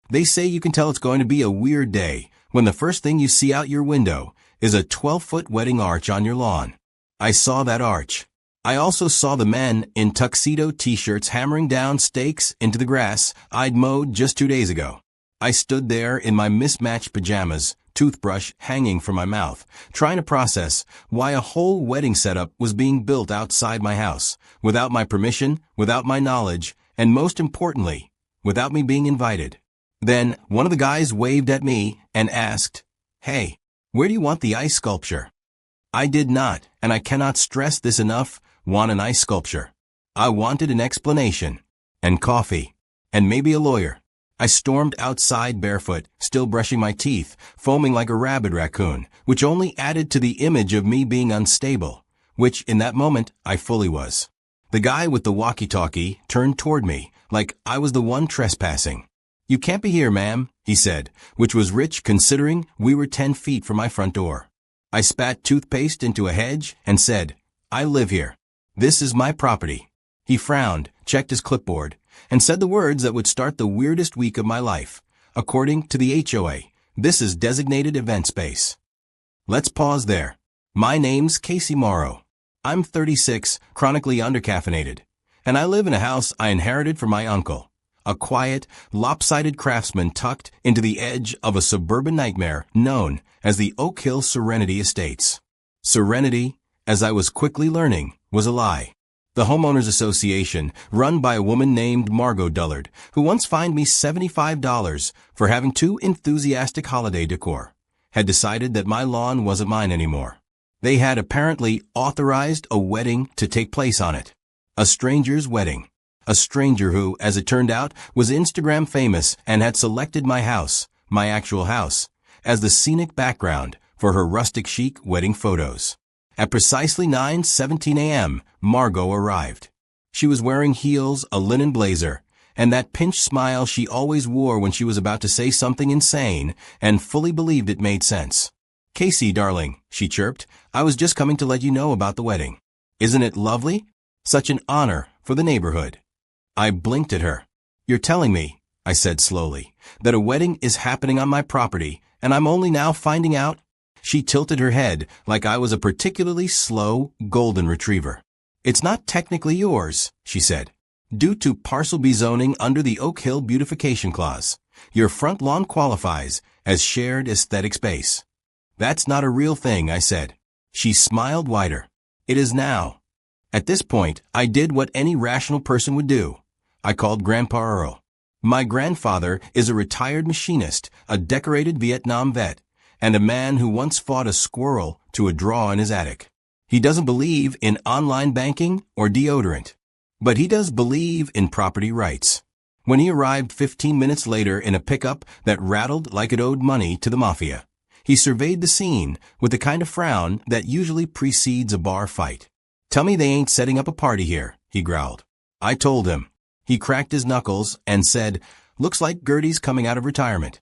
They say you can tell it's going to be a weird day when the first thing you see out your window is a 12-foot wedding arch on your lawn. I saw that arch. I also saw the men in tuxedo t-shirts hammering down stakes into the grass I'd mowed just 2 days ago. I stood there in my mismatched pajamas, toothbrush hanging from my mouth, trying to process why a whole wedding setup was being built outside my house, without my permission, without my knowledge, and most importantly, without me being invited. Then, one of the guys waved at me and asked, "Hey, where do you want the ice sculpture?" I did not, and I cannot stress this enough, want an ice sculpture. I wanted an explanation, and coffee, and maybe a lawyer. I stormed outside barefoot, still brushing my teeth, foaming like a rabid raccoon, which only added to the image of me being unstable, which in that moment I fully was. The guy with the walkie-talkie turned toward me, like I was the one trespassing. "You can't be here, ma'am," he said, which was rich considering we were 10 feet from my front door. I spat toothpaste into a hedge and said, "I live here. This is my property." He frowned, checked his clipboard, and said the words that would start the weirdest week of my life. According to the HOA, this is designated event space. Let's pause there. My name's Casey Morrow. I'm 36, chronically undercaffeinated, and I live in a house I inherited from my uncle, a quiet, lopsided craftsman tucked into the edge of a suburban nightmare known as the Oak Hill Serenity Estates. Serenity, as I was quickly learning, was a lie. The Homeowners Association, run by a woman named Margot Dullard, who once fined me $75 for having too enthusiastic holiday decor, had decided that my lawn wasn't mine anymore. They had apparently authorized a wedding to take place on it. A stranger's wedding. A stranger who, as it turned out, was Instagram famous and had selected my house, my actual house, as the scenic background for her rustic chic wedding photos. At precisely 9:17 a.m., Margot arrived. She was wearing heels, a linen blazer, and that pinched smile she always wore when she was about to say something insane and fully believed it made sense. "Casey, darling," she chirped, "I was just coming to let you know about the wedding. Isn't it lovely? Such an honor for the neighborhood." I blinked at her. "You're telling me," I said slowly, "that a wedding is happening on my property, and I'm only now finding out?" She tilted her head like I was a particularly slow golden retriever. "It's not technically yours," she said. "Due to parcel B zoning under the Oak Hill Beautification Clause, your front lawn qualifies as shared aesthetic space." "That's not a real thing," I said. She smiled wider. "It is now." At this point, I did what any rational person would do. I called Grandpa Earl. My grandfather is a retired machinist, a decorated Vietnam vet, and a man who once fought a squirrel to a draw in his attic. He doesn't believe in online banking or deodorant, but he does believe in property rights. When he arrived 15 minutes later in a pickup that rattled like it owed money to the mafia, he surveyed the scene with the kind of frown that usually precedes a bar fight. "Tell me they ain't setting up a party here," he growled. I told him. He cracked his knuckles and said, "Looks like Gertie's coming out of retirement."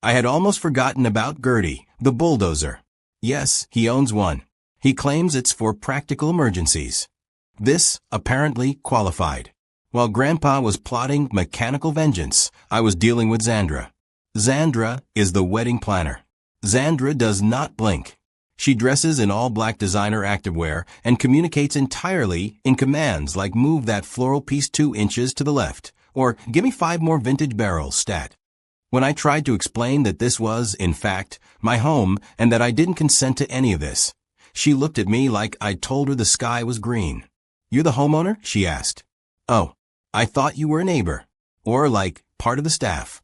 I had almost forgotten about Gertie, the bulldozer. Yes, he owns one. He claims it's for practical emergencies. This apparently qualified. While Grandpa was plotting mechanical vengeance, I was dealing with Xandra. Xandra is the wedding planner. Xandra does not blink. She dresses in all black designer activewear and communicates entirely in commands like "move that floral piece 2 inches to the left," or "give me 5 more vintage barrels, stat." When I tried to explain that this was, in fact, my home and that I didn't consent to any of this, she looked at me like I'd told her the sky was green. "You're the homeowner?" she asked. "Oh, I thought you were a neighbor, or like part of the staff."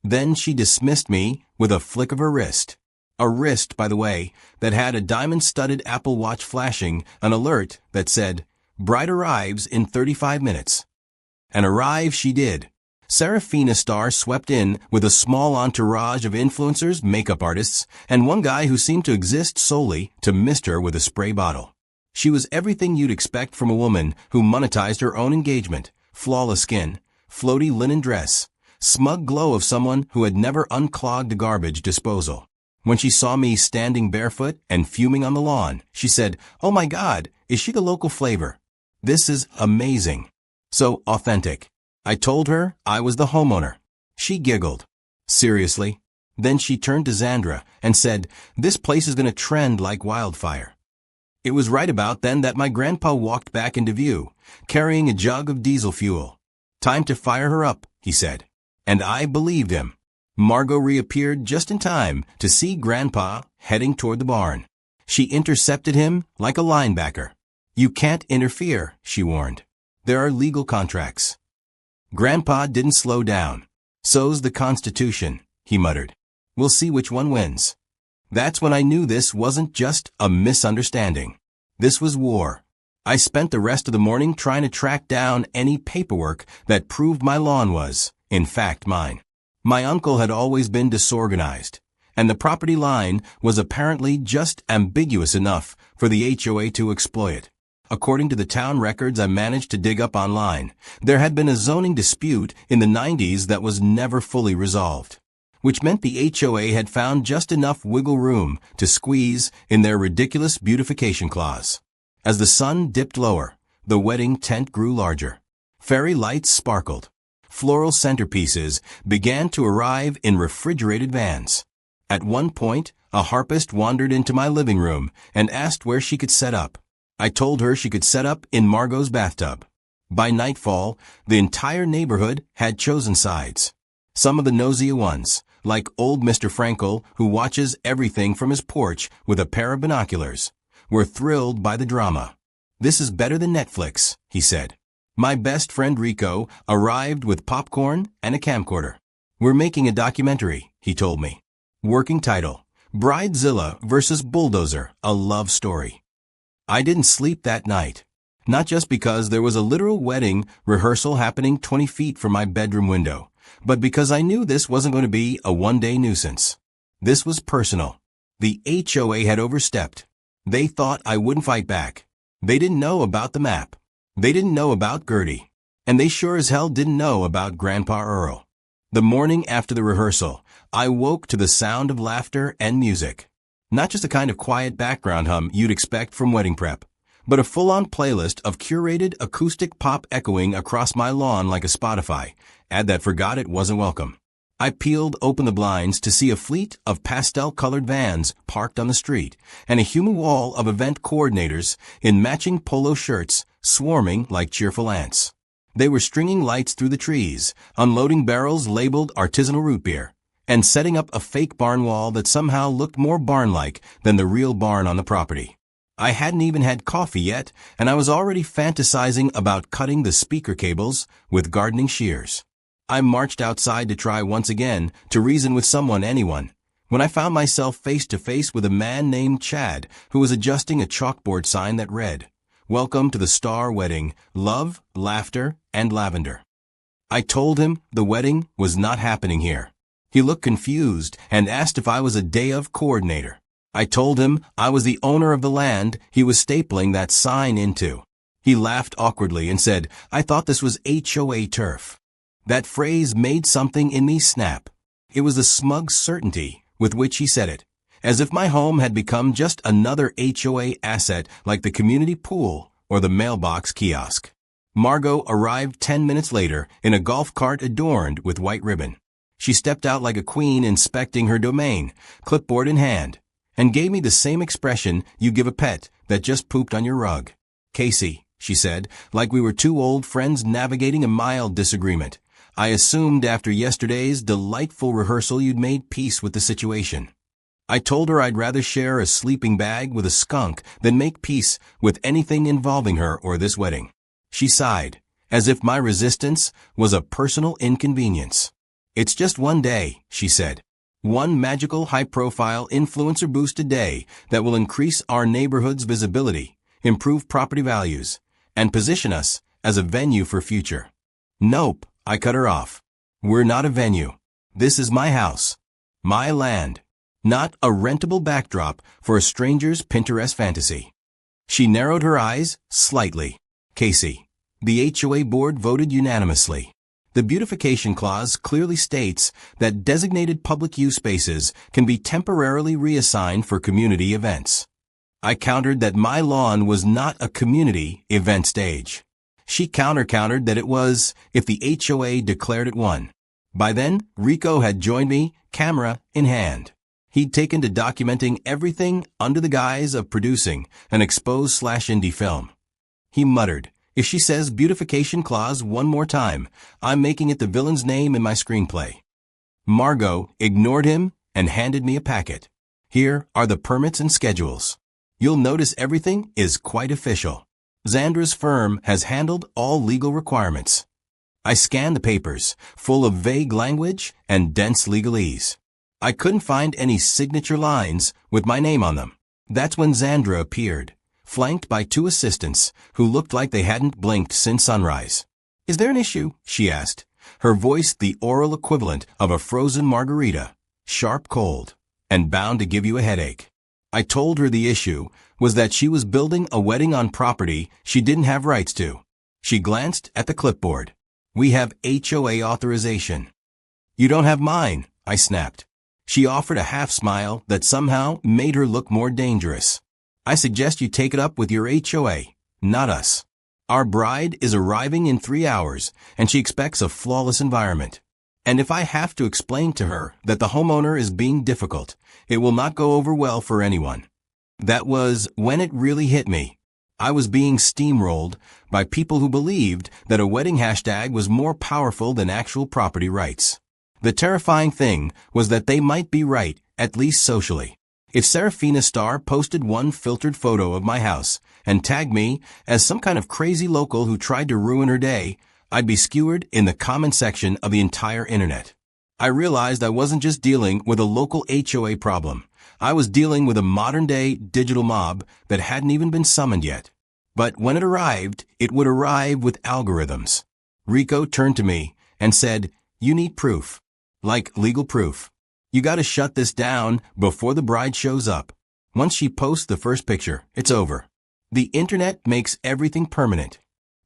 Then she dismissed me with a flick of her wrist. A wrist, by the way, that had a diamond-studded Apple Watch flashing an alert that said, "Bride arrives in 35 minutes. And arrive she did. Serafina Star swept in with a small entourage of influencers, makeup artists, and one guy who seemed to exist solely to mist her with a spray bottle. She was everything you'd expect from a woman who monetized her own engagement: flawless skin, floaty linen dress, smug glow of someone who had never unclogged a garbage disposal. When she saw me standing barefoot and fuming on the lawn, she said, "Oh my God, is she the local flavor? This is amazing. So authentic." I told her I was the homeowner. She giggled. Seriously? Then she turned to Xandra and said, "This place is going to trend like wildfire." It was right about then that my grandpa walked back into view, carrying a jug of diesel fuel. "Time to fire her up," he said. And I believed him. Margot reappeared just in time to see Grandpa heading toward the barn. She intercepted him like a linebacker. "You can't interfere," she warned. "There are legal contracts." Grandpa didn't slow down. "So's the Constitution," he muttered. "We'll see which one wins." That's when I knew this wasn't just a misunderstanding. This was war. I spent the rest of the morning trying to track down any paperwork that proved my lawn was, in fact, mine. My uncle had always been disorganized, and the property line was apparently just ambiguous enough for the HOA to exploit. According to the town records I managed to dig up online, there had been a zoning dispute in the 90s that was never fully resolved, which meant the HOA had found just enough wiggle room to squeeze in their ridiculous beautification clause. As the sun dipped lower, the wedding tent grew larger. Fairy lights sparkled. Floral centerpieces began to arrive in refrigerated vans. At one point, a harpist wandered into my living room and asked where she could set up. I told her she could set up in Margot's bathtub. By nightfall, the entire neighborhood had chosen sides. Some of the nosy ones, like old Mr. Frankel, who watches everything from his porch with a pair of binoculars, were thrilled by the drama. "This is better than Netflix," he said. My best friend Rico arrived with popcorn and a camcorder. "We're making a documentary," he told me. Working title: Bridezilla vs. Bulldozer, a love story. I didn't sleep that night. Not just because there was a literal wedding rehearsal happening 20 feet from my bedroom window, but because I knew this wasn't going to be a one-day nuisance. This was personal. The HOA had overstepped. They thought I wouldn't fight back. They didn't know about the map. They didn't know about Gertie. And they sure as hell didn't know about Grandpa Earl. The morning after the rehearsal, I woke to the sound of laughter and music. Not just the kind of quiet background hum you'd expect from wedding prep, but a full-on playlist of curated acoustic pop echoing across my lawn like a Spotify ad that forgot it wasn't welcome. I peeled open the blinds to see a fleet of pastel-colored vans parked on the street and a human wall of event coordinators in matching polo shirts swarming like cheerful ants. They were stringing lights through the trees, unloading barrels labeled artisanal root beer, and setting up a fake barn wall that somehow looked more barn-like than the real barn on the property. I hadn't even had coffee yet, and I was already fantasizing about cutting the speaker cables with gardening shears. I marched outside to try once again to reason with anyone, when I found myself face to face with a man named Chad who was adjusting a chalkboard sign that read, "Welcome to the Star Wedding, Love, Laughter, and Lavender." I told him the wedding was not happening here. He looked confused and asked if I was a day of coordinator. I told him I was the owner of the land he was stapling that sign into. He laughed awkwardly and said, "I thought this was HOA turf." That phrase made something in me snap. It was the smug certainty with which he said it, as if my home had become just another HOA asset like the community pool or the mailbox kiosk. Margot arrived 10 minutes later in a golf cart adorned with white ribbon. She stepped out like a queen inspecting her domain, clipboard in hand, and gave me the same expression you give a pet that just pooped on your rug. "Casey," she said, like we were two old friends navigating a mild disagreement. "I assumed after yesterday's delightful rehearsal you'd made peace with the situation." I told her I'd rather share a sleeping bag with a skunk than make peace with anything involving her or this wedding. She sighed, as if my resistance was a personal inconvenience. "It's just one day," she said. "One magical high-profile influencer boost a day that will increase our neighborhood's visibility, improve property values, and position us as a venue for future." "Nope," I cut her off. "We're not a venue. This is my house. My land. Not a rentable backdrop for a stranger's Pinterest fantasy." She narrowed her eyes slightly. "Casey, the HOA board voted unanimously. The beautification clause clearly states that designated public use spaces can be temporarily reassigned for community events." I countered that my lawn was not a community event stage. She countered that it was if the HOA declared it one. By then, Rico had joined me, camera in hand. He'd taken to documenting everything under the guise of producing an exposed/indie film. He muttered, "If she says beautification clause one more time, I'm making it the villain's name in my screenplay." Margot ignored him and handed me a packet. "Here are the permits and schedules. You'll notice everything is quite official. Zandra's firm has handled all legal requirements." I scanned the papers, full of vague language and dense legalese. I couldn't find any signature lines with my name on them. That's when Zandra appeared, flanked by two assistants who looked like they hadn't blinked since sunrise. "Is there an issue?" she asked, her voice the oral equivalent of a frozen margarita, sharp cold, and bound to give you a headache. I told her the issue was that she was building a wedding on property she didn't have rights to. She glanced at the clipboard. "We have HOA authorization." "You don't have mine," I snapped. She offered a half-smile that somehow made her look more dangerous. "I suggest you take it up with your HOA, not us. Our bride is arriving in 3 hours, and she expects a flawless environment. And if I have to explain to her that the homeowner is being difficult, it will not go over well for anyone." That was when it really hit me. I was being steamrolled by people who believed that a wedding hashtag was more powerful than actual property rights. The terrifying thing was that they might be right, at least socially. If Serafina Starr posted one filtered photo of my house and tagged me as some kind of crazy local who tried to ruin her day, I'd be skewered in the comment section of the entire internet. I realized I wasn't just dealing with a local HOA problem. I was dealing with a modern-day digital mob that hadn't even been summoned yet. But when it arrived, it would arrive with algorithms. Rico turned to me and said, "You need proof. Like legal proof. You gotta shut this down before the bride shows up. Once she posts the first picture, it's over." The internet makes everything permanent.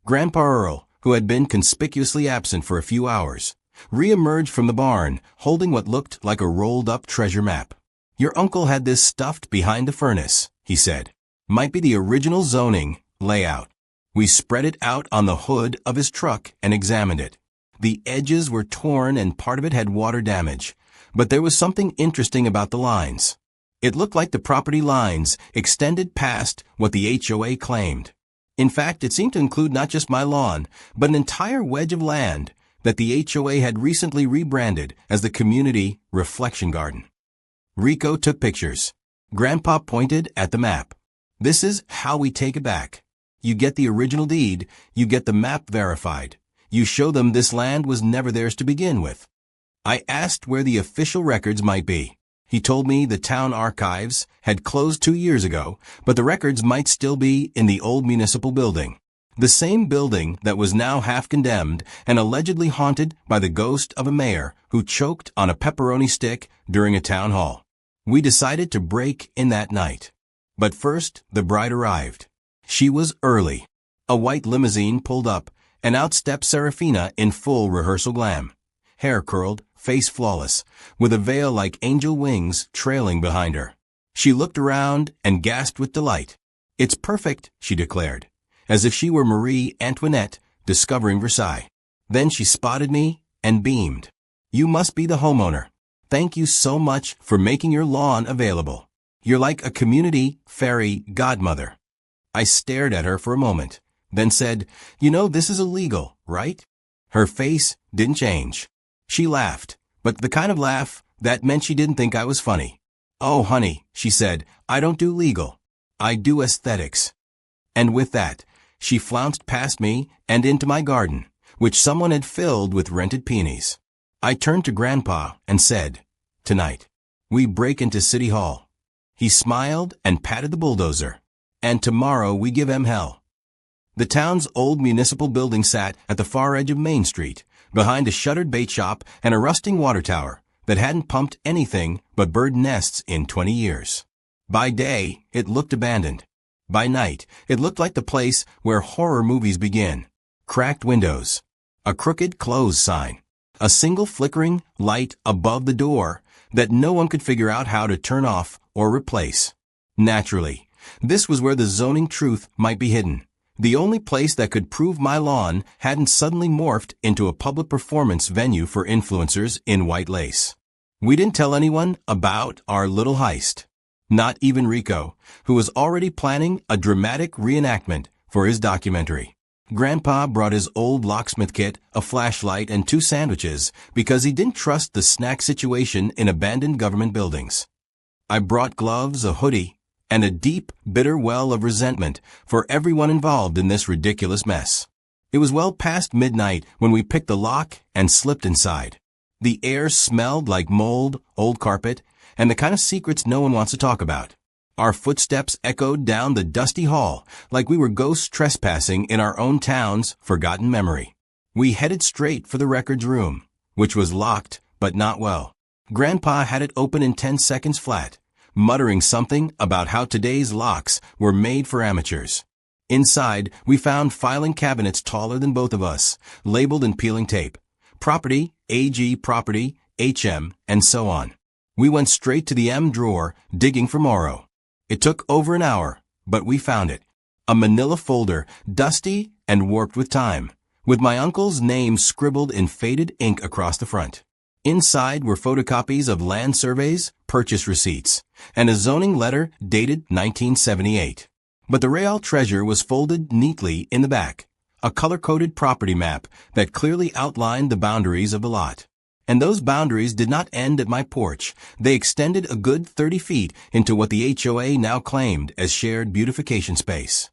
Grandpa Earl, who had been conspicuously absent for a few hours, re-emerged from the barn holding what looked like a rolled-up treasure map. "Your uncle had this stuffed behind the furnace," he said. "Might be the original zoning layout." We spread it out on the hood of his truck and examined it. The edges were torn and part of it had water damage, but there was something interesting about the lines. It looked like the property lines extended past what the HOA claimed. In fact, it seemed to include not just my lawn, but an entire wedge of land that the HOA had recently rebranded as the Community Reflection Garden. Rico took pictures. Grandpa pointed at the map. "This is how we take it back. You get the original deed, you get the map verified. You show them this land was never theirs to begin with." I asked where the official records might be. He told me the town archives had closed 2 years ago, but the records might still be in the old municipal building. The same building that was now half condemned and allegedly haunted by the ghost of a mayor who choked on a pepperoni stick during a town hall. We decided to break in that night. But first, the bride arrived. She was early. A white limousine pulled up, and out stepped Serafina in full rehearsal glam. Hair curled, face flawless, with a veil like angel wings trailing behind her. She looked around and gasped with delight. "It's perfect," she declared, as if she were Marie Antoinette discovering Versailles. Then she spotted me and beamed. "You must be the homeowner. Thank you so much for making your lawn available. You're like a community fairy godmother." I stared at her for a moment, then said, "You know this is illegal, right?" Her face didn't change. She laughed, but the kind of laugh that meant she didn't think I was funny. "Oh, honey," she said, "I don't do legal. I do aesthetics." And with that, she flounced past me and into my garden, which someone had filled with rented peonies. I turned to Grandpa and said, "Tonight, we break into City Hall." He smiled and patted the bulldozer. "And tomorrow we give 'em hell." The town's old municipal building sat at the far edge of Main Street, behind a shuttered bait shop and a rusting water tower that hadn't pumped anything but bird nests in 20 years. By day, it looked abandoned. By night, it looked like the place where horror movies begin. Cracked windows, a crooked close sign, a single flickering light above the door that no one could figure out how to turn off or replace. Naturally, this was where the zoning truth might be hidden, The only place that could prove my lawn hadn't suddenly morphed into a public performance venue for influencers in white lace. We didn't tell anyone about our little heist. Not even Rico, who was already planning a dramatic reenactment for his documentary. Grandpa brought his old locksmith kit, a flashlight, and 2 sandwiches because he didn't trust the snack situation in abandoned government buildings. I brought gloves, a hoodie, and a deep, bitter well of resentment for everyone involved in this ridiculous mess. It was well past midnight when we picked the lock and slipped inside. The air smelled like mold, old carpet, and the kind of secrets no one wants to talk about. Our footsteps echoed down the dusty hall like we were ghosts trespassing in our own town's forgotten memory. We headed straight for the records room, which was locked, but not well. Grandpa had it open in 10 seconds flat, muttering something about how today's locks were made for amateurs. Inside, we found filing cabinets taller than both of us, labeled in peeling tape. Property, AG Property, HM, and so on. We went straight to the M drawer, digging for Morrow. It took over an hour, but we found it. A manila folder, dusty and warped with time, with my uncle's name scribbled in faded ink across the front. Inside were photocopies of land surveys, purchase receipts, and a zoning letter dated 1978. But the real treasure was folded neatly in the back. A color-coded property map that clearly outlined the boundaries of the lot. And those boundaries did not end at my porch. They extended a good 30 feet into what the HOA now claimed as shared beautification space.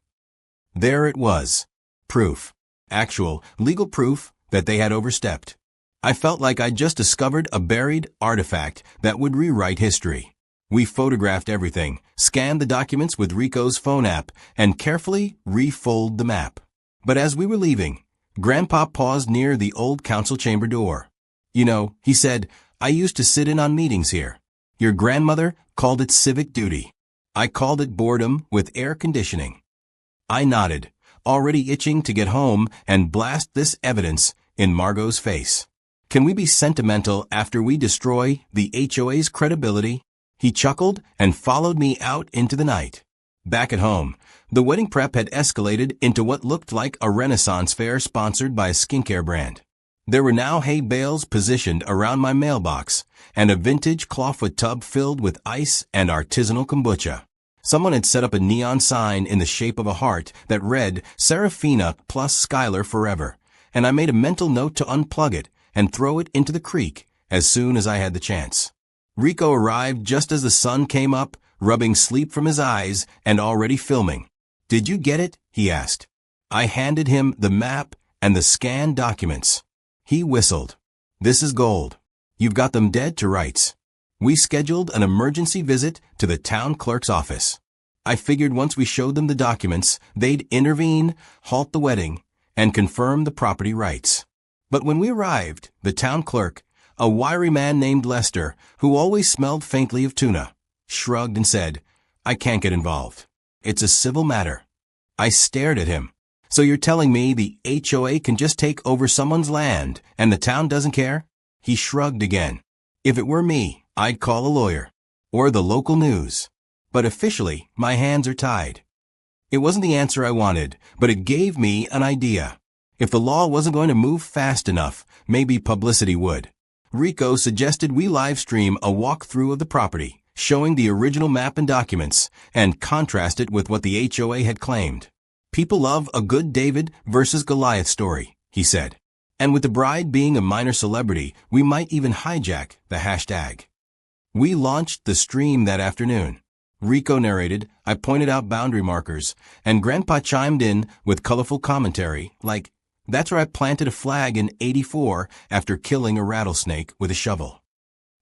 There it was. Proof. Actual, legal proof that they had overstepped. I felt like I'd just discovered a buried artifact that would rewrite history. We photographed everything, scanned the documents with Rico's phone app, and carefully refolded the map. But as we were leaving, Grandpa paused near the old council chamber door. You know, he said, I used to sit in on meetings here. Your grandmother called it civic duty. I called it boredom with air conditioning. I nodded, already itching to get home and blast this evidence in Margot's face. Can we be sentimental after we destroy the HOA's credibility? He chuckled and followed me out into the night. Back at home, the wedding prep had escalated into what looked like a Renaissance fair sponsored by a skincare brand. There were now hay bales positioned around my mailbox and a vintage clawfoot tub filled with ice and artisanal kombucha. Someone had set up a neon sign in the shape of a heart that read Serafina plus Skylar forever, and I made a mental note to unplug it and throw it into the creek as soon as I had the chance. Rico arrived just as the sun came up, rubbing sleep from his eyes and already filming. Did you get it? He asked. I handed him the map and the scanned documents. He whistled. This is gold. You've got them dead to rights. We scheduled an emergency visit to the town clerk's office. I figured once we showed them the documents, they'd intervene, halt the wedding, and confirm the property rights. But when we arrived, the town clerk, a wiry man named Lester, who always smelled faintly of tuna, shrugged and said, I can't get involved. It's a civil matter. I stared at him. So you're telling me the HOA can just take over someone's land and the town doesn't care? He shrugged again. If it were me, I'd call a lawyer. Or the local news. But officially, my hands are tied. It wasn't the answer I wanted, but it gave me an idea. If the law wasn't going to move fast enough, maybe publicity would. Rico suggested we live stream a walkthrough of the property, showing the original map and documents, and contrast it with what the HOA had claimed. People love a good David versus Goliath story, he said. And with the bride being a minor celebrity, we might even hijack the hashtag. We launched the stream that afternoon. Rico narrated, I pointed out boundary markers, and Grandpa chimed in with colorful commentary, like, that's where I planted a flag in '84 after killing a rattlesnake with a shovel.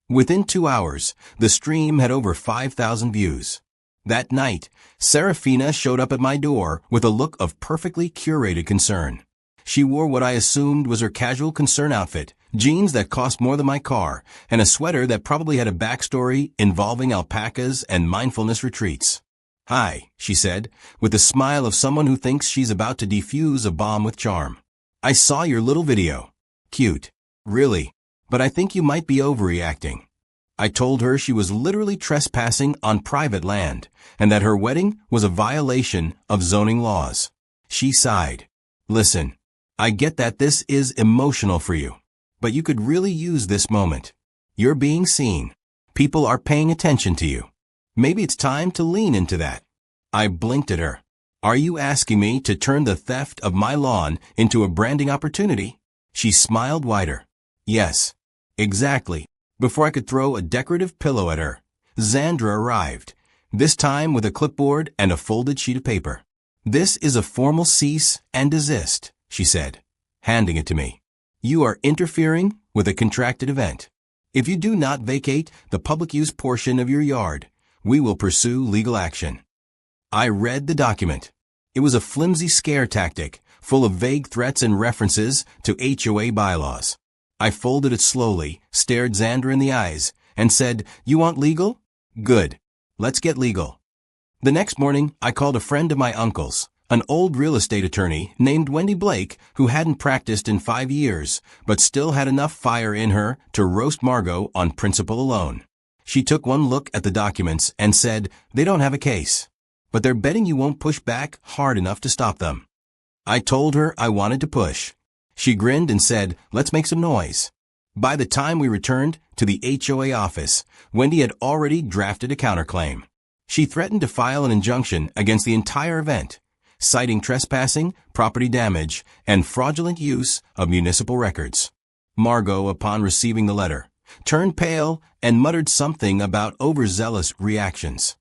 Within 2 hours, the stream had over 5,000 views. That night, Serafina showed up at my door with a look of perfectly curated concern. She wore what I assumed was her casual concern outfit, jeans that cost more than my car, and a sweater that probably had a backstory involving alpacas and mindfulness retreats. Hi, she said, with the smile of someone who thinks she's about to defuse a bomb with charm. I saw your little video. Cute. Really. But I think you might be overreacting. I told her she was literally trespassing on private land, and that her wedding was a violation of zoning laws. She sighed. Listen, I get that this is emotional for you, but you could really use this moment. You're being seen. People are paying attention to you. Maybe it's time to lean into that. I blinked at her. Are you asking me to turn the theft of my lawn into a branding opportunity? She smiled wider. Yes, exactly. Before I could throw a decorative pillow at her, Xandra arrived, this time with a clipboard and a folded sheet of paper. This is a formal cease and desist, she said, handing it to me. You are interfering with a contracted event. If you do not vacate the public use portion of your yard, we will pursue legal action. I read the document. It was a flimsy scare tactic, full of vague threats and references to HOA bylaws. I folded it slowly, stared Xandra in the eyes, and said, You want legal? Good. Let's get legal. The next morning, I called a friend of my uncle's, an old real estate attorney named Wendy Blake, who hadn't practiced in 5 years, but still had enough fire in her to roast Margot on principle alone. She took one look at the documents and said, They don't have a case, but they're betting you won't push back hard enough to stop them. I told her I wanted to push. She grinned and said, Let's make some noise. By the time we returned to the HOA office, Wendy had already drafted a counterclaim. She threatened to file an injunction against the entire event, citing trespassing, property damage, and fraudulent use of municipal records. Margot, upon receiving the letter, turned pale and muttered something about overzealous reactions.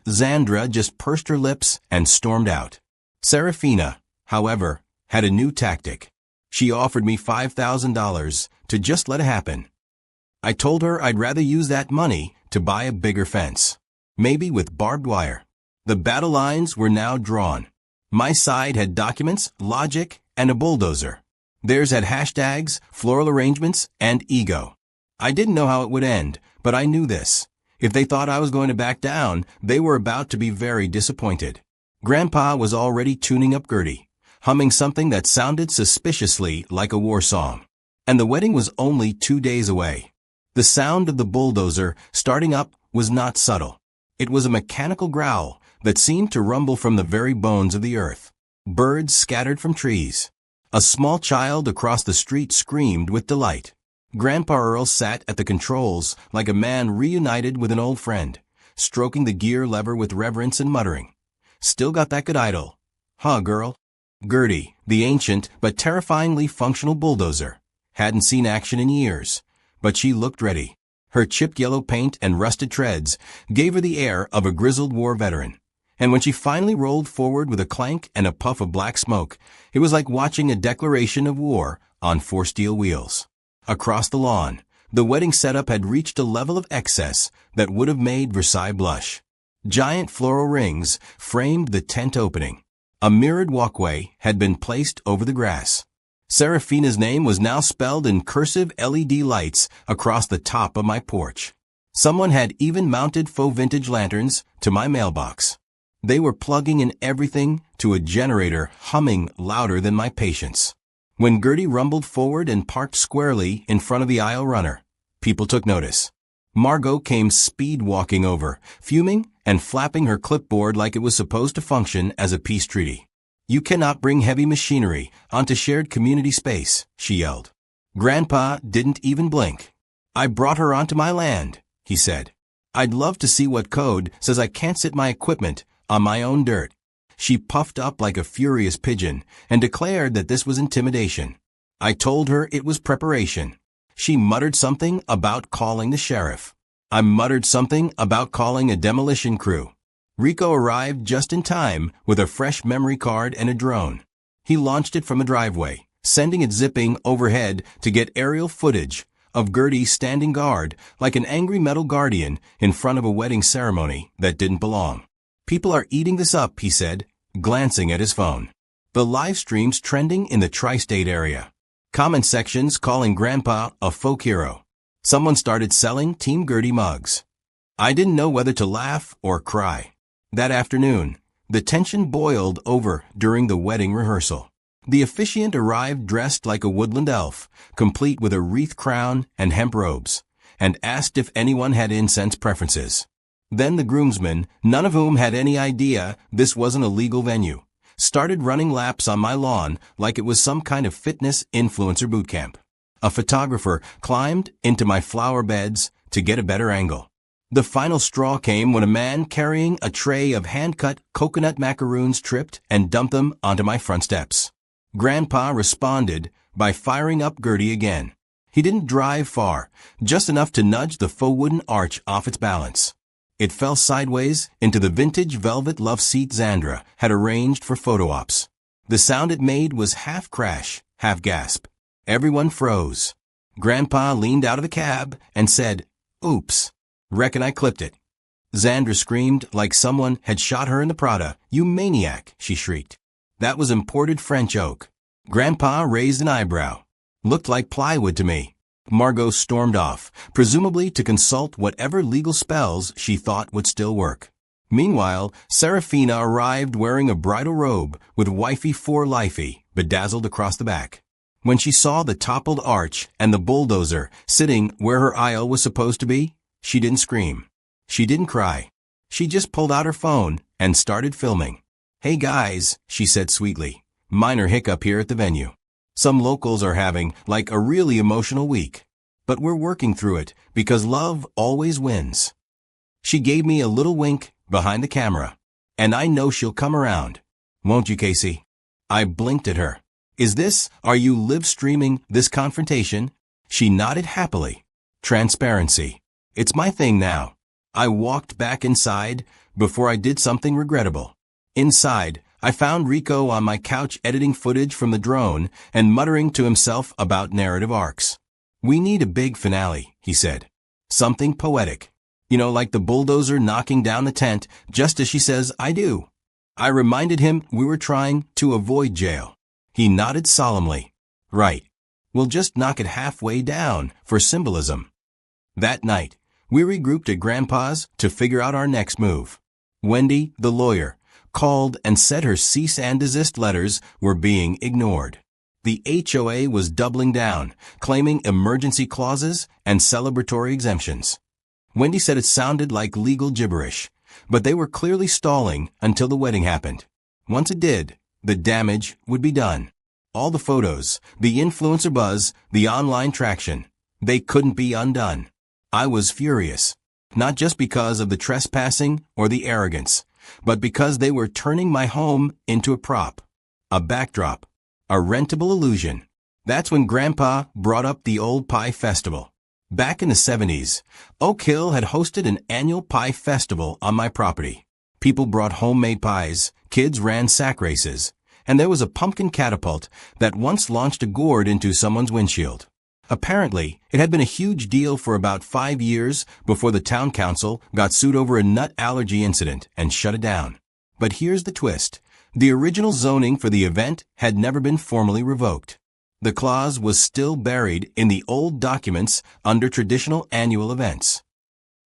Xandra just pursed her lips and stormed out. Serafina, however, had a new tactic. She offered me $5,000 to just let it happen. I told her I'd rather use that money to buy a bigger fence, maybe with barbed wire. The battle lines were now drawn. My side had documents, logic, and a bulldozer. Theirs had hashtags, floral arrangements, and ego. I didn't know how it would end, but I knew this. If they thought I was going to back down, they were about to be very disappointed. Grandpa was already tuning up Gertie, humming something that sounded suspiciously like a war song. And the wedding was only 2 days away. The sound of the bulldozer starting up was not subtle. It was a mechanical growl that seemed to rumble from the very bones of the earth. Birds scattered from trees. A small child across the street screamed with delight. Grandpa Earl sat at the controls like a man reunited with an old friend, stroking the gear lever with reverence and muttering, Still got that good idle. Huh, girl? Gertie, the ancient but terrifyingly functional bulldozer, hadn't seen action in years, but she looked ready. Her chipped yellow paint and rusted treads gave her the air of a grizzled war veteran. And when she finally rolled forward with a clank and a puff of black smoke, it was like watching a declaration of war on 4 steel wheels. Across the lawn, the wedding setup had reached a level of excess that would have made Versailles blush. Giant floral rings framed the tent opening. A mirrored walkway had been placed over the grass. Serafina's name was now spelled in cursive LED lights across the top of my porch. Someone had even mounted faux vintage lanterns to my mailbox. They were plugging in everything to a generator humming louder than my patience. When Gertie rumbled forward and parked squarely in front of the aisle runner, people took notice. Margot came speed-walking over, fuming and flapping her clipboard like it was supposed to function as a peace treaty. You cannot bring heavy machinery onto shared community space, she yelled. Grandpa didn't even blink. I brought her onto my land, he said. I'd love to see what code says I can't sit my equipment on my own dirt. She puffed up like a furious pigeon and declared that this was intimidation. I told her it was preparation. She muttered something about calling the sheriff. I muttered something about calling a demolition crew. Rico arrived just in time with a fresh memory card and a drone. He launched it from a driveway, sending it zipping overhead to get aerial footage of Gertie standing guard like an angry metal guardian in front of a wedding ceremony that didn't belong. People are eating this up, he said, glancing at his phone. The live stream's trending in the tri-state area. Comment sections calling Grandpa a folk hero. Someone started selling Team Gertie mugs. I didn't know whether to laugh or cry. That afternoon, the tension boiled over during the wedding rehearsal. The officiant arrived dressed like a woodland elf, complete with a wreath crown and hemp robes, and asked if anyone had incense preferences. Then the groomsmen, none of whom had any idea this wasn't a legal venue, started running laps on my lawn like it was some kind of fitness influencer boot camp. A photographer climbed into my flower beds to get a better angle. The final straw came when a man carrying a tray of hand-cut coconut macaroons tripped and dumped them onto my front steps. Grandpa responded by firing up Gertie again. He didn't drive far, just enough to nudge the faux wooden arch off its balance. It fell sideways into the vintage velvet love seat Xandra had arranged for photo ops. The sound it made was half crash, half gasp. Everyone froze. Grandpa leaned out of the cab and said, "Oops. Reckon I clipped it." Xandra screamed like someone had shot her in the Prada. "You maniac," she shrieked. "That was imported French oak." Grandpa raised an eyebrow. "Looked like plywood to me." Margot stormed off, presumably to consult whatever legal spells she thought would still work. Meanwhile, Serafina arrived wearing a bridal robe with wifey for lifey bedazzled across the back. When she saw the toppled arch and the bulldozer sitting where her aisle was supposed to be, she didn't scream. She didn't cry. She just pulled out her phone and started filming. "Hey guys," she said sweetly. "Minor hiccup here at the venue. Some locals are having, like, a really emotional week. But we're working through it, because love always wins." She gave me a little wink behind the camera. "And I know she'll come around. Won't you, Casey?" I blinked at her. Are you live streaming this confrontation?" She nodded happily. Transparency. It's my thing now. I walked back inside before I did something regrettable. Inside, I found Rico on my couch editing footage from the drone and muttering to himself about narrative arcs. "We need a big finale," he said. "Something poetic. You know, like the bulldozer knocking down the tent just as she says, 'I do.'" I reminded him we were trying to avoid jail. He nodded solemnly. "Right. We'll just knock it halfway down for symbolism." That night, we regrouped at Grandpa's to figure out our next move. Wendy, the lawyer, called and said her cease and desist letters were being ignored. The HOA was doubling down, claiming emergency clauses and celebratory exemptions. Wendy said it sounded like legal gibberish, but they were clearly stalling until the wedding happened. Once it did, the damage would be done. All the photos, the influencer buzz, the online traction, they couldn't be undone. I was furious, not just because of the trespassing or the arrogance, but because they were turning my home into a prop, a backdrop, a rentable illusion. That's when Grandpa brought up the old pie festival. Back in the 70s, Oak Hill had hosted an annual pie festival on my property. People brought homemade pies, kids ran sack races, and there was a pumpkin catapult that once launched a gourd into someone's windshield. Apparently, it had been a huge deal for about 5 years before the town council got sued over a nut allergy incident and shut it down. But here's the twist. The original zoning for the event had never been formally revoked. The clause was still buried in the old documents under traditional annual events.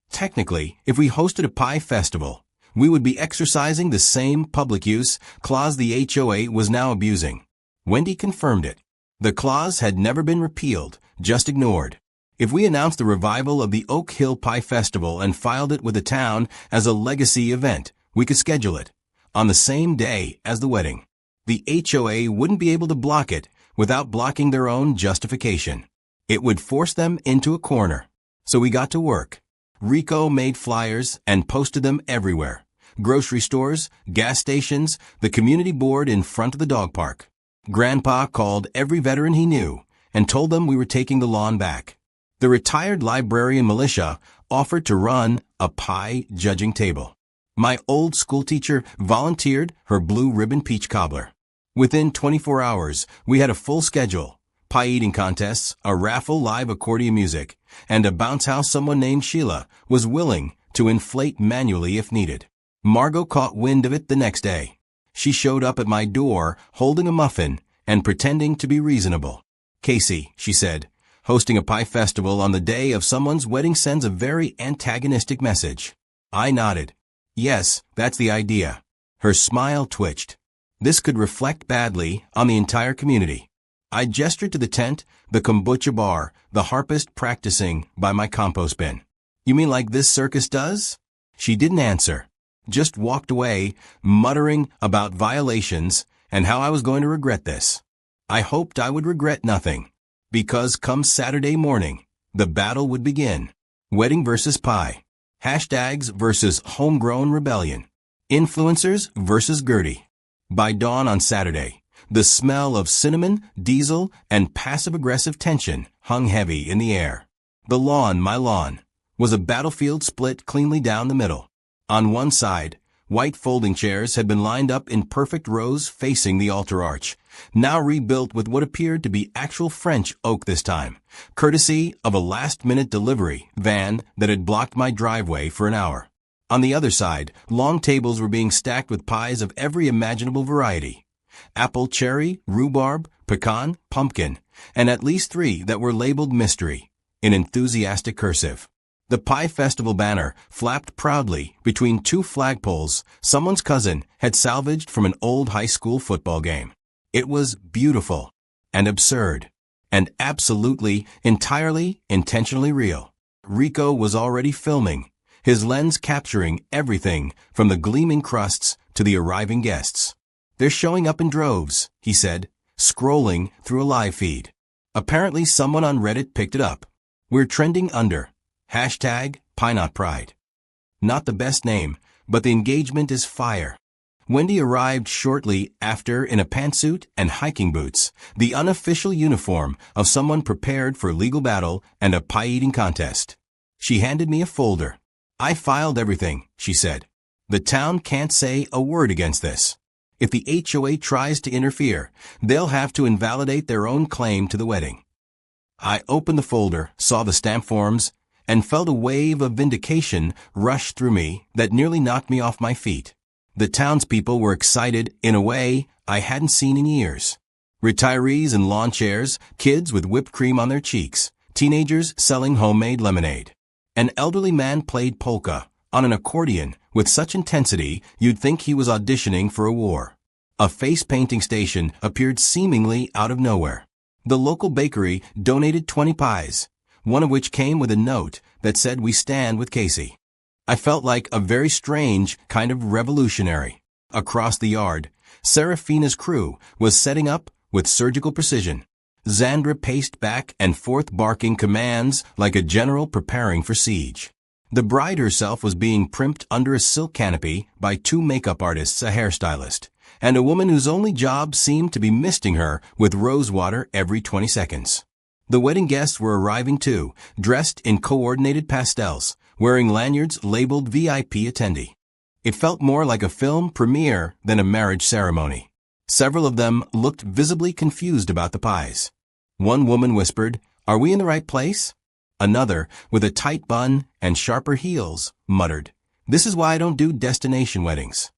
Technically, if we hosted a pie festival, we would be exercising the same public use clause the HOA was now abusing. Wendy confirmed it. The clause had never been repealed, just ignored. If we announced the revival of the Oak Hill Pie Festival and filed it with the town as a legacy event, we could schedule it on the same day as the wedding. The HOA wouldn't be able to block it without blocking their own justification. It would force them into a corner. So we got to work. Rico made flyers and posted them everywhere. Grocery stores, gas stations, the community board in front of the dog park. Grandpa called every veteran he knew and told them we were taking the lawn back. The retired librarian militia offered to run a pie judging table. My old school teacher volunteered her blue ribbon peach cobbler. Within 24 hours, we had a full schedule, pie eating contests, a raffle, live accordion music, and a bounce house someone named Sheila was willing to inflate manually if needed. Margot caught wind of it the next day. She showed up at my door holding a muffin and pretending to be reasonable. "Casey," she said, "hosting a pie festival on the day of someone's wedding sends a very antagonistic message." I nodded. "Yes, that's the idea." Her smile twitched. "This could reflect badly on the entire community." I gestured to the tent, the kombucha bar, the harpist practicing by my compost bin. "You mean like this circus does?" She didn't answer, just walked away, muttering about violations and how I was going to regret this. I hoped I would regret nothing, because come Saturday morning, the battle would begin. Wedding versus pie. Hashtags versus homegrown rebellion. Influencers versus Gertie. By dawn on Saturday, the smell of cinnamon, diesel, and passive-aggressive tension hung heavy in the air. The lawn, my lawn, was a battlefield split cleanly down the middle. On one side, white folding chairs had been lined up in perfect rows facing the altar arch, now rebuilt with what appeared to be actual French oak this time, courtesy of a last-minute delivery van that had blocked my driveway for an hour. On the other side, long tables were being stacked with pies of every imaginable variety: apple, cherry, rhubarb, pecan, pumpkin, and at least 3 that were labeled mystery, in enthusiastic cursive. The Pie Festival banner flapped proudly between 2 flagpoles someone's cousin had salvaged from an old high school football game. It was beautiful and absurd and absolutely, entirely, intentionally real. Rico was already filming, his lens capturing everything from the gleaming crusts to the arriving guests. "They're showing up in droves," he said, scrolling through a live feed. Apparently someone on Reddit picked it up. "We're trending under #PieNotPride." Not the best name, but the engagement is fire. Wendy arrived shortly after in a pantsuit and hiking boots, the unofficial uniform of someone prepared for legal battle and a pie-eating contest. She handed me a folder. "I filed everything," she said. "The town can't say a word against this. If the HOA tries to interfere, they'll have to invalidate their own claim to the wedding." I opened the folder, saw the stamp forms, and felt a wave of vindication rush through me that nearly knocked me off my feet. The townspeople were excited in a way I hadn't seen in years. Retirees in lawn chairs, kids with whipped cream on their cheeks, teenagers selling homemade lemonade. An elderly man played polka on an accordion with such intensity you'd think he was auditioning for a war. A face-painting station appeared seemingly out of nowhere. The local bakery donated 20 pies, one of which came with a note that said, "We stand with Casey." I felt like a very strange kind of revolutionary. Across the yard, Serafina's crew was setting up with surgical precision. Xandra paced back and forth barking commands like a general preparing for siege. The bride herself was being primped under a silk canopy by 2 makeup artists, a hairstylist, and a woman whose only job seemed to be misting her with rose water every 20 seconds. The wedding guests were arriving too, dressed in coordinated pastels, wearing lanyards labeled VIP attendee. It felt more like a film premiere than a marriage ceremony. Several of them looked visibly confused about the pies. One woman whispered, "Are we in the right place?" Another, with a tight bun and sharper heels, muttered, "This is why I don't do destination weddings."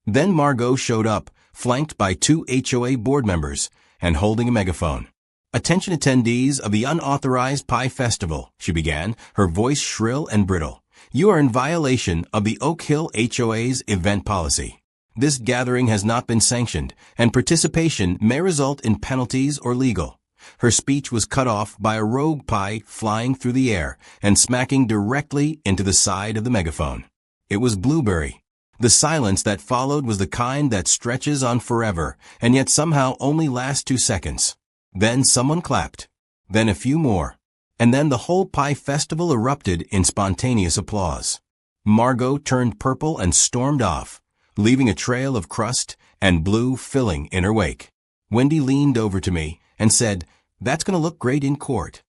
Then Margot showed up, flanked by 2 HOA board members, and holding a megaphone. "Attention attendees of the unauthorized pie festival," she began, her voice shrill and brittle. "You are in violation of the Oak Hill HOA's event policy. This gathering has not been sanctioned, and participation may result in penalties or legal." Her speech was cut off by a rogue pie flying through the air and smacking directly into the side of the megaphone. It was blueberry. The silence that followed was the kind that stretches on forever and yet somehow only lasts 2 seconds. Then someone clapped. Then a few more. And then the whole pie festival erupted in spontaneous applause. Margot turned purple and stormed off, leaving a trail of crust and blue filling in her wake. Wendy leaned over to me and said, "That's going to look great in court."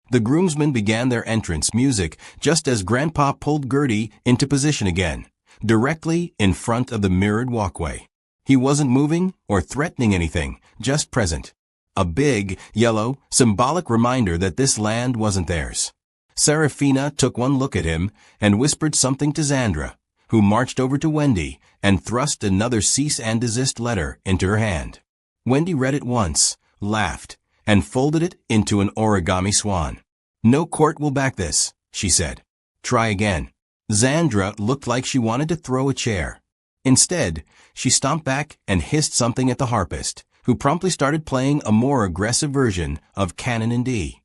The groomsmen began their entrance music just as Grandpa pulled Gertie into position again, directly in front of the mirrored walkway. He wasn't moving or threatening anything, just present. A big, yellow, symbolic reminder that this land wasn't theirs. Serafina took one look at him and whispered something to Xandra, who marched over to Wendy and thrust another cease and desist letter into her hand. Wendy read it once, laughed, and folded it into an origami swan. "No court will back this," she said. "Try again." Xandra looked like she wanted to throw a chair. Instead, she stomped back and hissed something at the harpist, who promptly started playing a more aggressive version of Canon in D.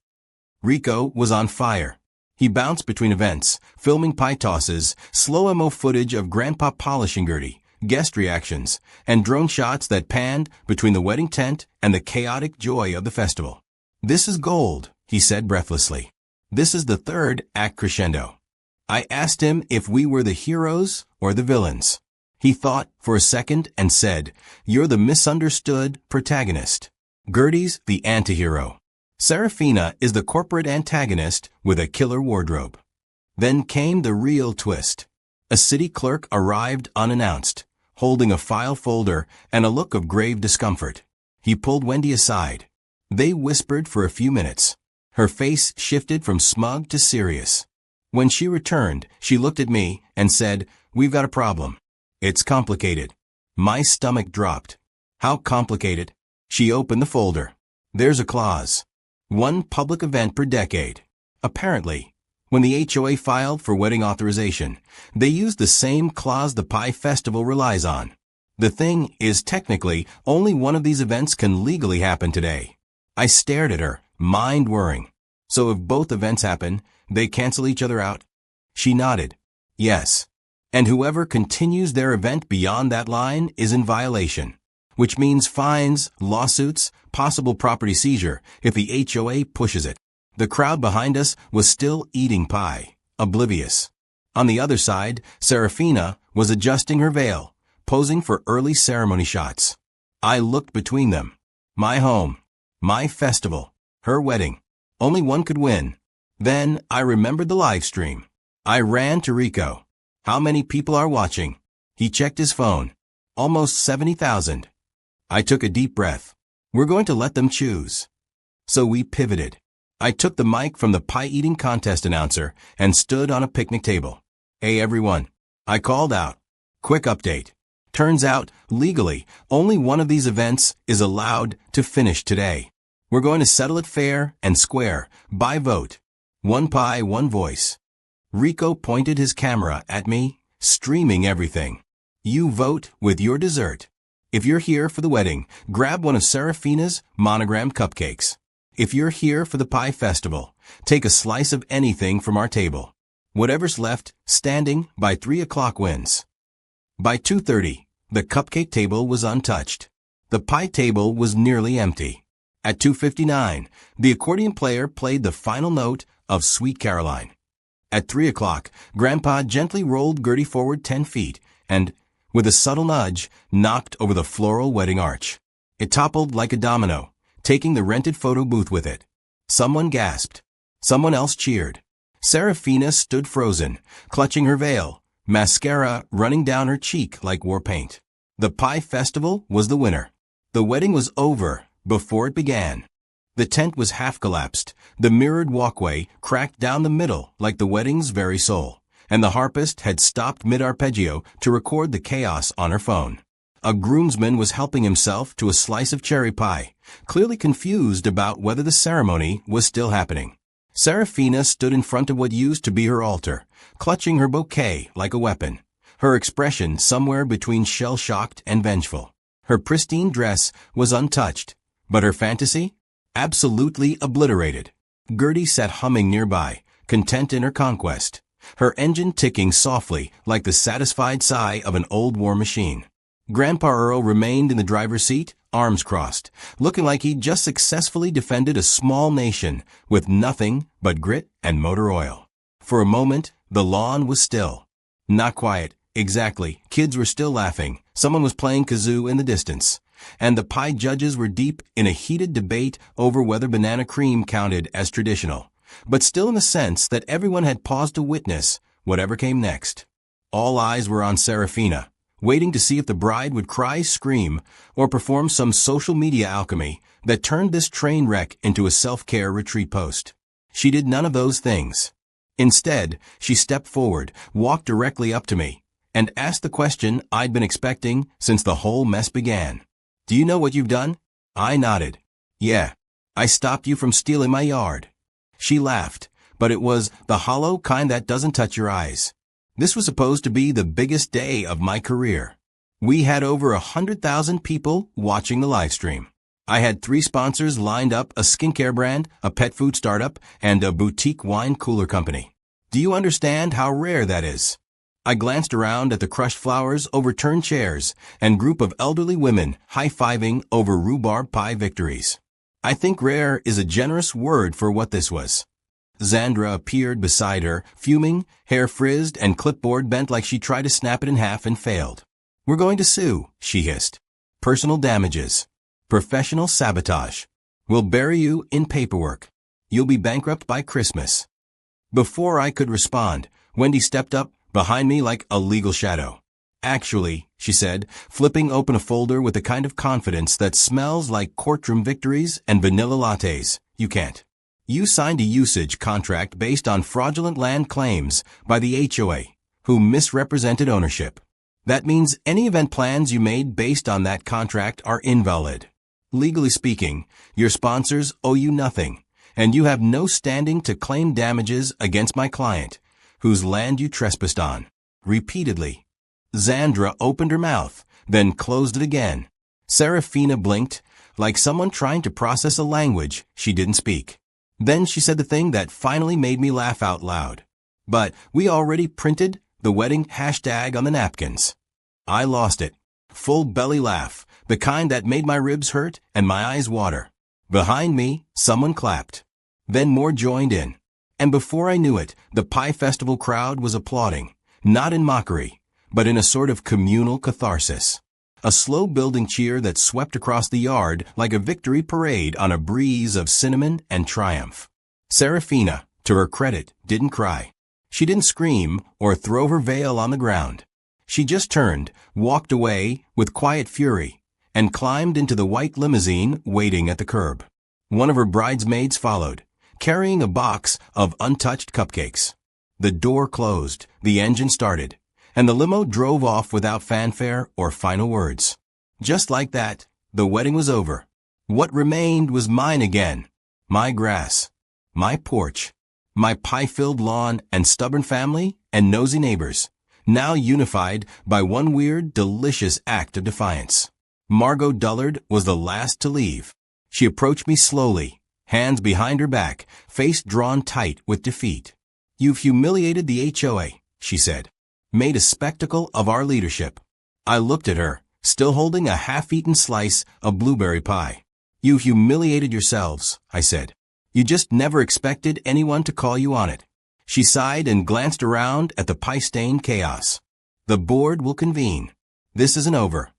Rico was on fire. He bounced between events, filming pie tosses, slow-mo footage of Grandpa polishing Gertie, guest reactions, and drone shots that panned between the wedding tent and the chaotic joy of the festival. "This is gold," he said breathlessly. "This is the third act crescendo." I asked him if we were the heroes or the villains. He thought for a second and said, "You're the misunderstood protagonist. Gertie's the antihero. Serafina is the corporate antagonist with a killer wardrobe." Then came the real twist. A city clerk arrived unannounced, holding a file folder and a look of grave discomfort. He pulled Wendy aside. They whispered for a few minutes. Her face shifted from smug to serious. When she returned, she looked at me and said, "We've got a problem. It's complicated." My stomach dropped. "How complicated?" She opened the folder. "There's a clause. One public event per decade." Apparently, when the HOA filed for wedding authorization, they used the same clause the Pie Festival relies on. The thing is, technically, only one of these events can legally happen today. I stared at her, mind whirring. "So if both events happen, they cancel each other out?" She nodded. "Yes. And whoever continues their event beyond that line is in violation, which means fines, lawsuits, possible property seizure if the HOA pushes it." The crowd behind us was still eating pie, oblivious. On the other side, Serafina was adjusting her veil, posing for early ceremony shots. I looked between them. My home, my festival, her wedding. Only one could win. Then I remembered the live stream. I ran to Rico. "How many people are watching?" He checked his phone. "Almost 70,000. I took a deep breath. "We're going to let them choose." So we pivoted. I took the mic from the pie-eating contest announcer and stood on a picnic table. "Hey everyone," I called out. "Quick update. Turns out, legally, only one of these events is allowed to finish today. We're going to settle it fair and square, by vote. One pie, one voice." Rico pointed his camera at me, streaming everything. "You vote with your dessert. If you're here for the wedding, grab one of Serafina's monogrammed cupcakes. If you're here for the pie festival, take a slice of anything from our table. Whatever's left, standing by 3 o'clock wins." By 2:30, the cupcake table was untouched. The pie table was nearly empty. At 2:59, the accordion player played the final note of Sweet Caroline. At 3 o'clock, Grandpa gently rolled Gertie forward 10 feet and, with a subtle nudge, knocked over the floral wedding arch. It toppled like a domino, taking the rented photo booth with it. Someone gasped. Someone else cheered. Serafina stood frozen, clutching her veil, mascara running down her cheek like war paint. The Pie Festival was the winner. The wedding was over before it began. The tent was half collapsed, the mirrored walkway cracked down the middle like the wedding's very soul, and the harpist had stopped mid-arpeggio to record the chaos on her phone. A groomsman was helping himself to a slice of cherry pie, clearly confused about whether the ceremony was still happening. Serafina stood in front of what used to be her altar, clutching her bouquet like a weapon, her expression somewhere between shell-shocked and vengeful. Her pristine dress was untouched, but her fantasy? Absolutely obliterated. Gertie sat humming nearby, content in her conquest, her engine ticking softly like the satisfied sigh of an old war machine. Grandpa Earl remained in the driver's seat, arms crossed, looking like he'd just successfully defended a small nation with nothing but grit and motor oil. For a moment, the lawn was still. Not quiet, exactly. Kids were still laughing. Someone was playing kazoo in the distance. And the pie judges were deep in a heated debate over whether banana cream counted as traditional, but still in the sense that everyone had paused to witness whatever came next. All eyes were on Serafina, waiting to see if the bride would cry, scream, or perform some social media alchemy that turned this train wreck into a self-care retreat post. She did none of those things. Instead, she stepped forward, walked directly up to me, and asked the question I'd been expecting since the whole mess began. "Do you know what you've done?" I nodded. "Yeah. I stopped you from stealing my yard." She laughed, but it was the hollow kind that doesn't touch your eyes. This was supposed to be the biggest day of my career. We had over 100,000 people watching the live stream. I had 3 sponsors lined up: a skincare brand, a pet food startup, and a boutique wine cooler company. Do you understand how rare that is? I glanced around at the crushed flowers, overturned chairs, and group of elderly women high-fiving over rhubarb pie victories. I think rare is a generous word for what this was. Xandra appeared beside her, fuming, hair frizzed and clipboard bent like she tried to snap it in half and failed. "We're going to sue," she hissed. "Personal damages. Professional sabotage. We'll bury you in paperwork. You'll be bankrupt by Christmas." Before I could respond, Wendy stepped up behind me like a legal shadow. "Actually," she said, flipping open a folder with the kind of confidence that smells like courtroom victories and vanilla lattes, "you can't. You signed a usage contract based on fraudulent land claims by the HOA, who misrepresented ownership. That means any event plans you made based on that contract are invalid. Legally speaking, your sponsors owe you nothing, and you have no standing to claim damages against my client, whose land you trespassed on." Repeatedly. Xandra opened her mouth, then closed it again. Serafina blinked, like someone trying to process a language she didn't speak. Then she said the thing that finally made me laugh out loud. "But we already printed the wedding hashtag on the napkins." I lost it. Full belly laugh, the kind that made my ribs hurt and my eyes water. Behind me, someone clapped. Then more joined in. And before I knew it, the Pie Festival crowd was applauding, not in mockery, but in a sort of communal catharsis. A slow-building cheer that swept across the yard like a victory parade on a breeze of cinnamon and triumph. Serafina, to her credit, didn't cry. She didn't scream or throw her veil on the ground. She just turned, walked away with quiet fury, and climbed into the white limousine waiting at the curb. One of her bridesmaids followed, carrying a box of untouched cupcakes. The door closed, the engine started, and the limo drove off without fanfare or final words. Just like that, the wedding was over. What remained was mine again. My grass, my porch, my pie-filled lawn and stubborn family and nosy neighbors, now unified by one weird, delicious act of defiance. Margot Dullard was the last to leave. She approached me slowly, hands behind her back, face drawn tight with defeat. "You've humiliated the HOA," she said. "Made a spectacle of our leadership." I looked at her, still holding a half-eaten slice of blueberry pie. "You humiliated yourselves," I said. "You just never expected anyone to call you on it." She sighed and glanced around at the pie-stained chaos. "The board will convene. This isn't over."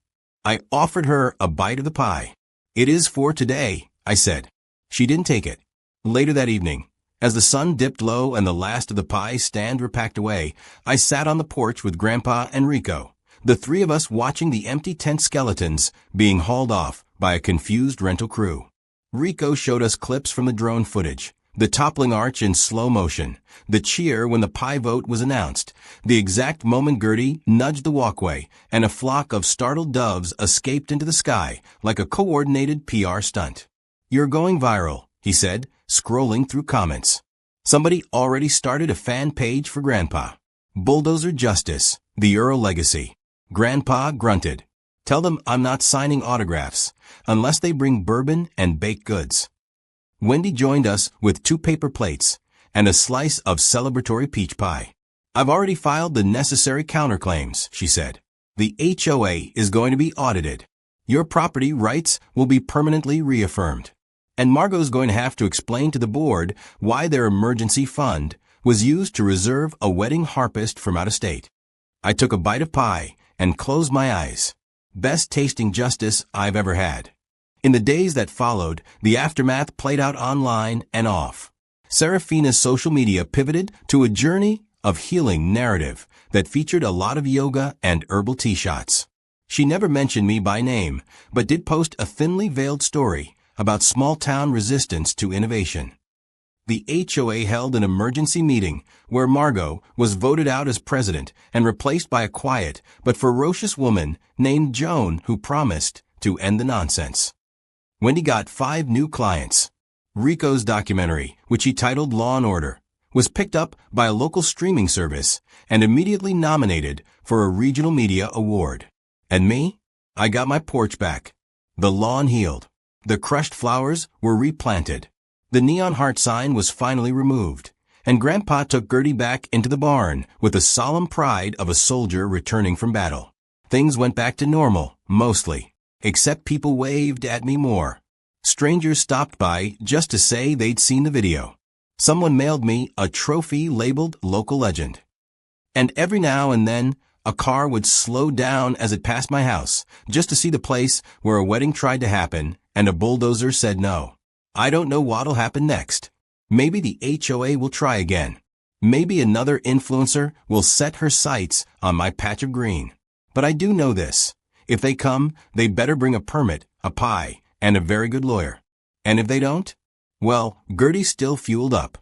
I offered her a bite of the pie. "It is for today," I said. She didn't take it. Later that evening, as the sun dipped low and the last of the pie stand were packed away, I sat on the porch with Grandpa and Rico, the 3 of us watching the empty tent skeletons being hauled off by a confused rental crew. Rico showed us clips from the drone footage, the toppling arch in slow motion, the cheer when the pie vote was announced, the exact moment Gertie nudged the walkway, and a flock of startled doves escaped into the sky like a coordinated PR stunt. "You're going viral," he said, scrolling through comments. Somebody already started a fan page for Grandpa. "Bulldozer Justice, the Earl Legacy." Grandpa grunted. "Tell them I'm not signing autographs, unless they bring bourbon and baked goods." Wendy joined us with 2 paper plates and a slice of celebratory peach pie. "I've already filed the necessary counterclaims," she said. "The HOA is going to be audited. Your property rights will be permanently reaffirmed. And Margot's going to have to explain to the board why their emergency fund was used to reserve a wedding harpist from out of state." I took a bite of pie and closed my eyes. Best tasting justice I've ever had. In the days that followed, the aftermath played out online and off. Serafina's social media pivoted to a journey of healing narrative that featured a lot of yoga and herbal tea shots. She never mentioned me by name, but did post a thinly veiled story about small-town resistance to innovation. The HOA held an emergency meeting where Margot was voted out as president and replaced by a quiet but ferocious woman named Joan who promised to end the nonsense. Wendy got 5 new clients. Rico's documentary, which he titled Law & Order, was picked up by a local streaming service and immediately nominated for a regional media award. And me? I got my porch back. The lawn healed. The crushed flowers were replanted. The neon heart sign was finally removed, and Grandpa took Gertie back into the barn with the solemn pride of a soldier returning from battle. Things went back to normal, mostly, except people waved at me more. Strangers stopped by just to say they'd seen the video. Someone mailed me a trophy labeled Local Legend. And every now and then, a car would slow down as it passed my house, just to see the place where a wedding tried to happen and a bulldozer said no. I don't know what'll happen next. Maybe the HOA will try again. Maybe another influencer will set her sights on my patch of green. But I do know this. If they come, they better bring a permit, a pie, and a very good lawyer. And if they don't? Well, Gertie's still fueled up.